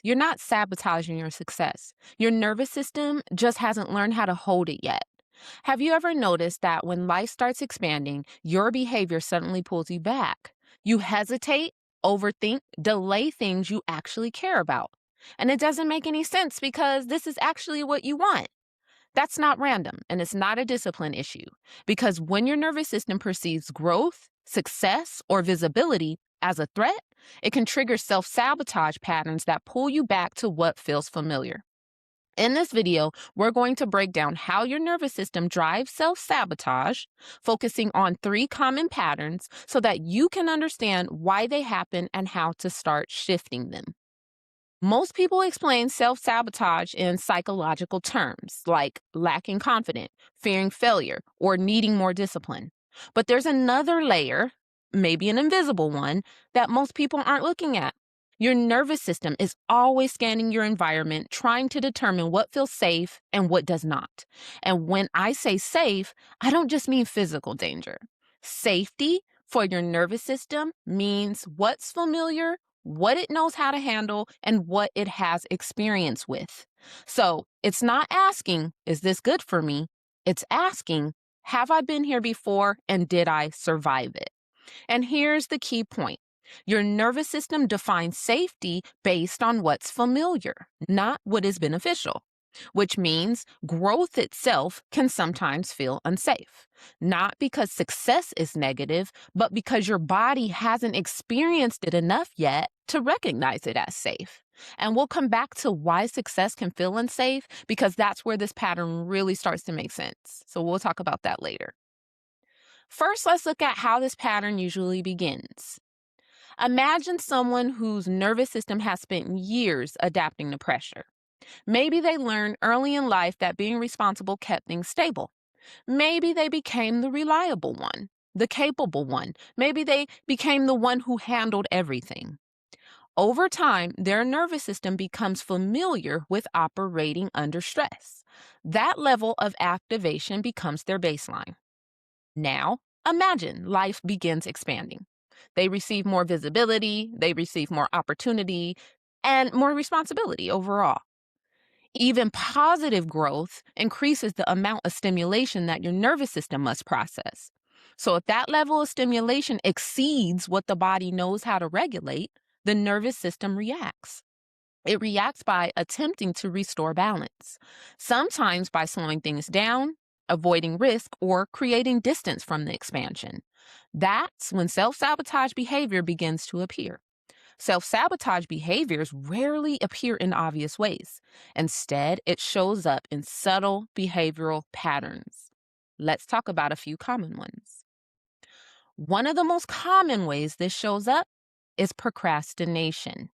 You're not sabotaging your success. Your nervous system just hasn't learned how to hold it yet. Have you ever noticed that when life starts expanding, your behavior suddenly pulls you back? You hesitate, overthink, delay things you actually care about. And it doesn't make any sense because this is actually what you want. That's not random, and it's not a discipline issue. Because when your nervous system perceives growth, success, or visibility as a threat, it can trigger self sabotage patterns that pull you back to what feels familiar. In this video, we're going to break down how your nervous system drives self sabotage, focusing on three common patterns so that you can understand why they happen and how to start shifting them. Most people explain self sabotage in psychological terms like lacking confidence, fearing failure, or needing more discipline. But there's another layer, maybe an invisible one, that most people aren't looking at. Your nervous system is always scanning your environment, trying to determine what feels safe and what does not. And when I say safe, I don't just mean physical danger. Safety for your nervous system means what's familiar, what it knows how to handle, and what it has experience with. So it's not asking, is this good for me? It's asking, have I been here before and did I survive it? And here's the key point. Your nervous system defines safety based on what's familiar, not what is beneficial, which means growth itself can sometimes feel unsafe, not because success is negative, but because your body hasn't experienced it enough yet to recognize it as safe. And we'll come back to why success can feel unsafe because that's where this pattern really starts to make sense. So we'll talk about that later. First, let's look at how this pattern usually begins. Imagine someone whose nervous system has spent years adapting to pressure. Maybe they learned early in life that being responsible kept things stable. Maybe they became the reliable one, the capable one. Maybe they became the one who handled everything. Over time, their nervous system becomes familiar with operating under stress. That level of activation becomes their baseline. Now, imagine life begins expanding. They receive more visibility, they receive more opportunity, and more responsibility overall. Even positive growth increases the amount of stimulation that your nervous system must process. So, if that level of stimulation exceeds what the body knows how to regulate, the nervous system reacts. It reacts by attempting to restore balance, sometimes by slowing things down, avoiding risk, or creating distance from the expansion. That's when self sabotage behavior begins to appear. Self sabotage behaviors rarely appear in obvious ways. Instead, it shows up in subtle behavioral patterns. Let's talk about a few common ones. One of the most common ways this shows up is procrastination.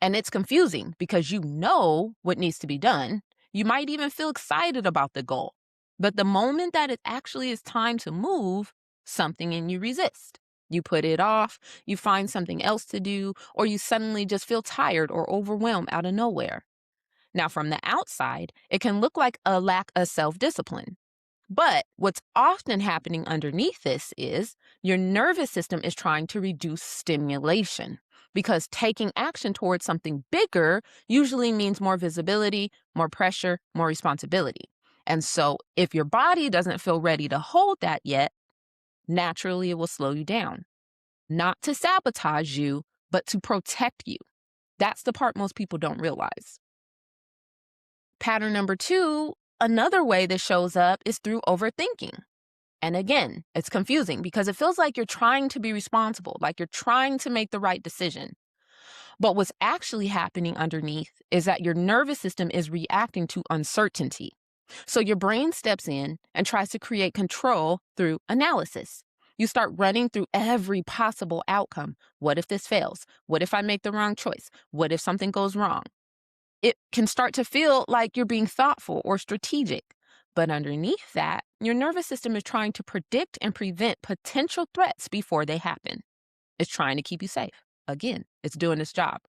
And it's confusing because you know what needs to be done. You might even feel excited about the goal. But the moment that it actually is time to move, something in you resists. You put it off, you find something else to do, or you suddenly just feel tired or overwhelmed out of nowhere. Now, from the outside, it can look like a lack of self discipline. But what's often happening underneath this is your nervous system is trying to reduce stimulation because taking action towards something bigger usually means more visibility, more pressure, more responsibility. And so if your body doesn't feel ready to hold that yet, naturally it will slow you down. Not to sabotage you, but to protect you. That's the part most people don't realize. Pattern number 2, another way this shows up is through overthinking. And again, it's confusing because it feels like you're trying to be responsible, like you're trying to make the right decision. But what's actually happening underneath is that your nervous system is reacting to uncertainty. So your brain steps in and tries to create control through analysis. You start running through every possible outcome. What if this fails? What if I make the wrong choice? What if something goes wrong? It can start to feel like you're being thoughtful or strategic. But underneath that, your nervous system is trying to predict and prevent potential threats before they happen. It's trying to keep you safe. Again, it's doing its job.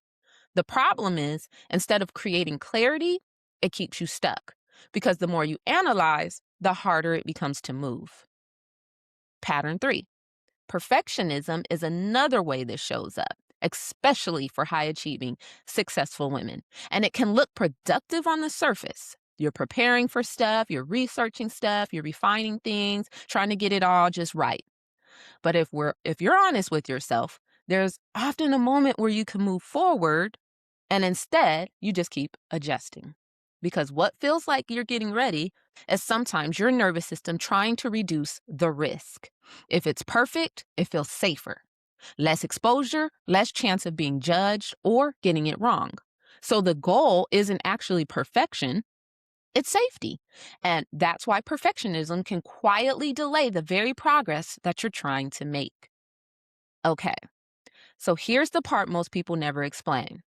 The problem is, instead of creating clarity, it keeps you stuck. Because the more you analyze, the harder it becomes to move. Pattern 3. Perfectionism is another way this shows up. especially for high achieving, successful women. And it can look productive on the surface. You're preparing for stuff, you're researching stuff, you're refining things, trying to get it all just right. But if you're honest with yourself, there's often a moment where you can move forward and instead you just keep adjusting. Because what feels like you're getting ready is sometimes your nervous system trying to reduce the risk. If it's perfect, it feels safer. Less exposure, less chance of being judged or getting it wrong. So the goal isn't actually perfection, it's safety. And that's why perfectionism can quietly delay the very progress that you're trying to make. Okay, so here's the part most people never explain.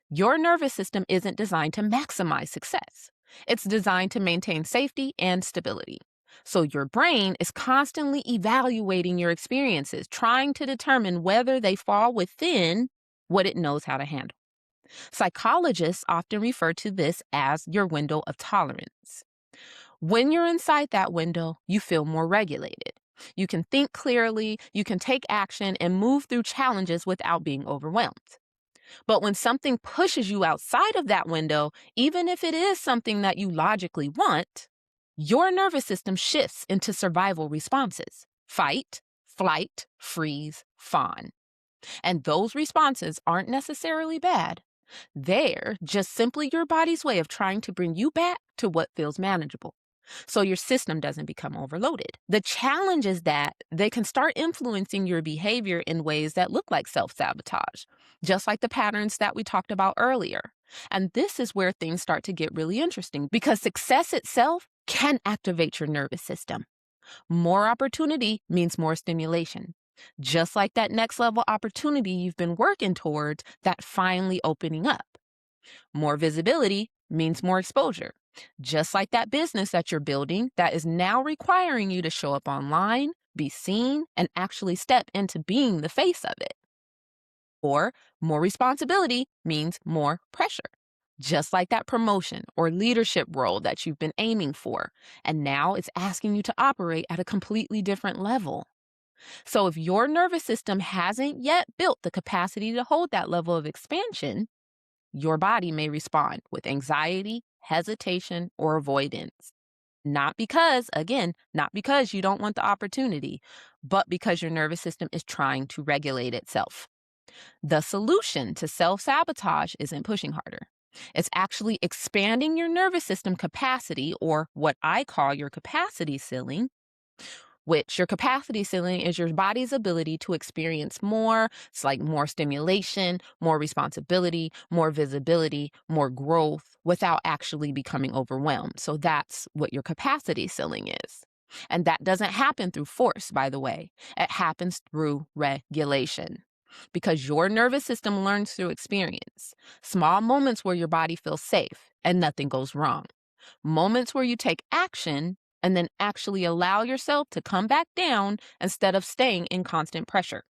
Your nervous system isn't designed to maximize success. It's designed to maintain safety and stability. So your brain is constantly evaluating your experiences, trying to determine whether they fall within what it knows how to handle. Psychologists often refer to this as your window of tolerance. When you're inside that window, you feel more regulated. You can think clearly, you can take action, and move through challenges without being overwhelmed. But when something pushes you outside of that window, even if it is something that you logically want, your nervous system shifts into survival responses: fight, flight, freeze, fawn. And those responses aren't necessarily bad. They're just simply your body's way of trying to bring you back to what feels manageable, so your system doesn't become overloaded. The challenge is that they can start influencing your behavior in ways that look like self-sabotage, just like the patterns that we talked about earlier. And this is where things start to get really interesting because success itself can activate your nervous system. More opportunity means more stimulation. Just like that next level opportunity you've been working towards that finally opening up. More visibility means more exposure. Just like that business that you're building that is now requiring you to show up online, be seen, and actually step into being the face of it. Or more responsibility means more pressure. Just like that promotion or leadership role that you've been aiming for, and now it's asking you to operate at a completely different level. So if your nervous system hasn't yet built the capacity to hold that level of expansion, your body may respond with anxiety, hesitation, or avoidance. Not because you don't want the opportunity, but because your nervous system is trying to regulate itself. The solution to self-sabotage isn't pushing harder. It's actually expanding your nervous system capacity, or what I call your capacity ceiling, which your capacity ceiling is your body's ability to experience more. It's like more stimulation, more responsibility, more visibility, more growth without actually becoming overwhelmed. So that's what your capacity ceiling is. And that doesn't happen through force, by the way. It happens through regulation. Because your nervous system learns through experience. Small moments where your body feels safe and nothing goes wrong. Moments where you take action and then actually allow yourself to come back down instead of staying in constant pressure.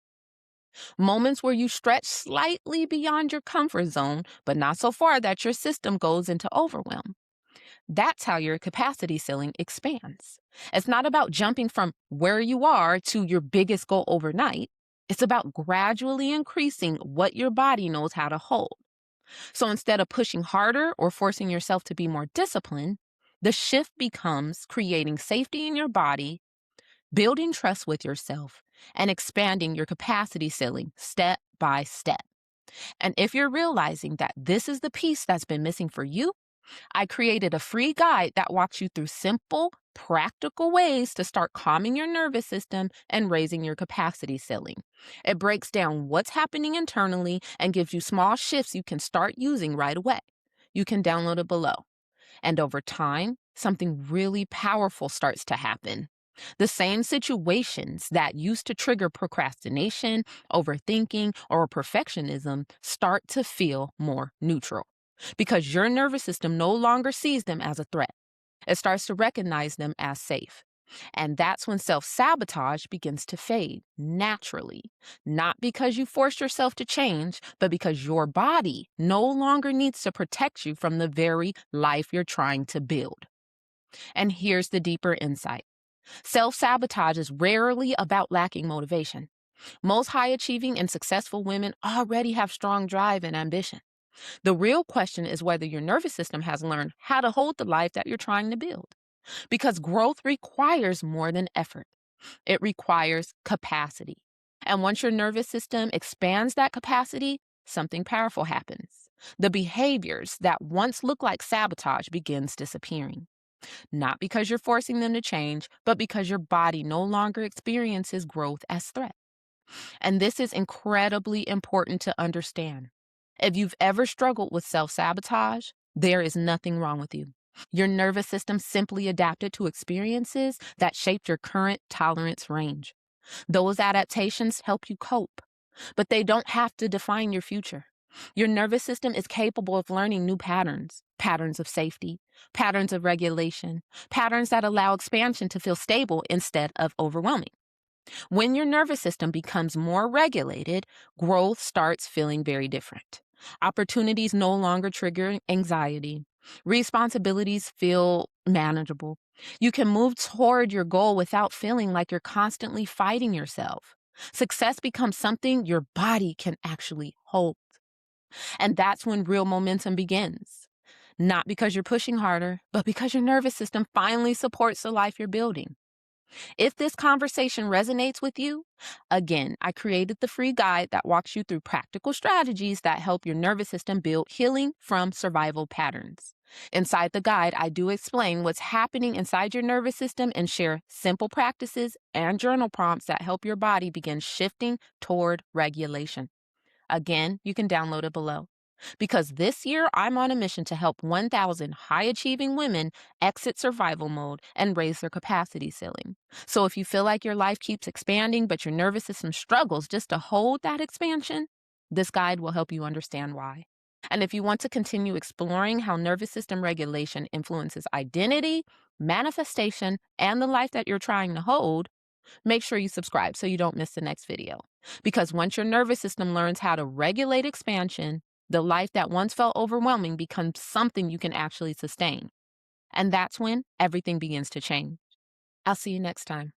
Moments where you stretch slightly beyond your comfort zone, but not so far that your system goes into overwhelm. That's how your capacity ceiling expands. It's not about jumping from where you are to your biggest goal overnight. It's about gradually increasing what your body knows how to hold. So instead of pushing harder or forcing yourself to be more disciplined, the shift becomes creating safety in your body, building trust with yourself, and expanding your capacity ceiling step by step. And if you're realizing that this is the piece that's been missing for you, I created a free guide that walks you through simple, practical ways to start calming your nervous system and raising your capacity ceiling. It breaks down what's happening internally and gives you small shifts you can start using right away. You can download it below. And over time, something really powerful starts to happen. The same situations that used to trigger procrastination, overthinking, or perfectionism start to feel more neutral because your nervous system no longer sees them as a threat. It starts to recognize them as safe. And that's when self-sabotage begins to fade naturally, not because you forced yourself to change, but because your body no longer needs to protect you from the very life you're trying to build. And here's the deeper insight. Self-sabotage is rarely about lacking motivation. Most high achieving and successful women already have strong drive and ambition. The real question is whether your nervous system has learned how to hold the life that you're trying to build. Because growth requires more than effort, it requires capacity. And once your nervous system expands that capacity, something powerful happens. The behaviors that once looked like sabotage begins disappearing. Not because you're forcing them to change, but because your body no longer experiences growth as threat. And this is incredibly important to understand. If you've ever struggled with self sabotage, there is nothing wrong with you. Your nervous system simply adapted to experiences that shaped your current tolerance range. Those adaptations help you cope, but they don't have to define your future. Your nervous system is capable of learning new patterns, patterns of safety, patterns of regulation, patterns that allow expansion to feel stable instead of overwhelming. When your nervous system becomes more regulated, growth starts feeling very different. Opportunities no longer trigger anxiety. Responsibilities feel manageable. You can move toward your goal without feeling like you're constantly fighting yourself. Success becomes something your body can actually hold. And that's when real momentum begins. Not because you're pushing harder, but because your nervous system finally supports the life you're building. If this conversation resonates with you, again, I created the free guide that walks you through practical strategies that help your nervous system build healing from survival patterns. Inside the guide, I do explain what's happening inside your nervous system and share simple practices and journal prompts that help your body begin shifting toward regulation. Again, you can download it below. Because this year, I'm on a mission to help 1,000 high achieving women exit survival mode and raise their capacity ceiling. So if you feel like your life keeps expanding, but your nervous system struggles just to hold that expansion, this guide will help you understand why. And if you want to continue exploring how nervous system regulation influences identity, manifestation, and the life that you're trying to hold, make sure you subscribe so you don't miss the next video. Because once your nervous system learns how to regulate expansion, the life that once felt overwhelming becomes something you can actually sustain. And that's when everything begins to change. I'll see you next time.